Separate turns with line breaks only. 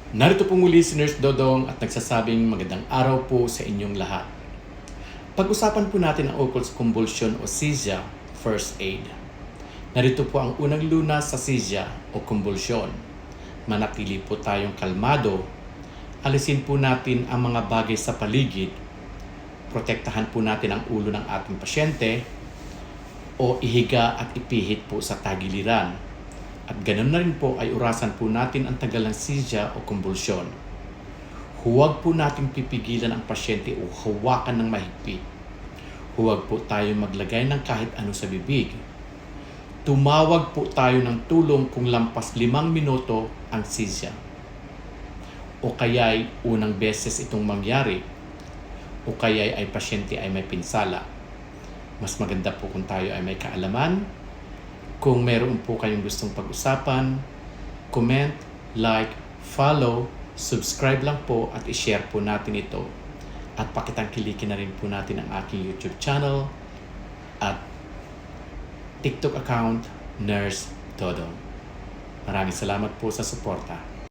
Narito po muli si Nurse Dodong at nagsasabing magandang araw po sa inyong lahat. Pag-usapan po natin ang ukol sa convulsion o seizure, first aid. Narito po ang unang lunas sa seizure o convulsion. Manatili po tayong kalmado, alisin po natin ang mga bagay sa paligid, protektahan po natin ang ulo ng ating pasyente, o ihiga at ipihit po sa tagiliran. At ganun na rin po ay urasan po natin ang tagal ng seizure o convulsion. Huwag po natin pipigilan ang pasyente o hawakan ng mahigpit. Huwag po tayo maglagay ng kahit ano sa bibig. Tumawag po tayo ng tulong kung lampas 5 minuto ang seizure. O kaya'y unang beses itong mangyari. O kaya'y ay pasyente ay may pinsala. Mas maganda po kung tayo ay may kaalaman. Kung meron po kayong gustong pag-usapan, comment, like, follow, subscribe lang po at i-share po natin ito. At pakitangkilikin na rin po natin ang aking YouTube channel at TikTok account, Nurse Dodong. Maraming salamat po sa suporta.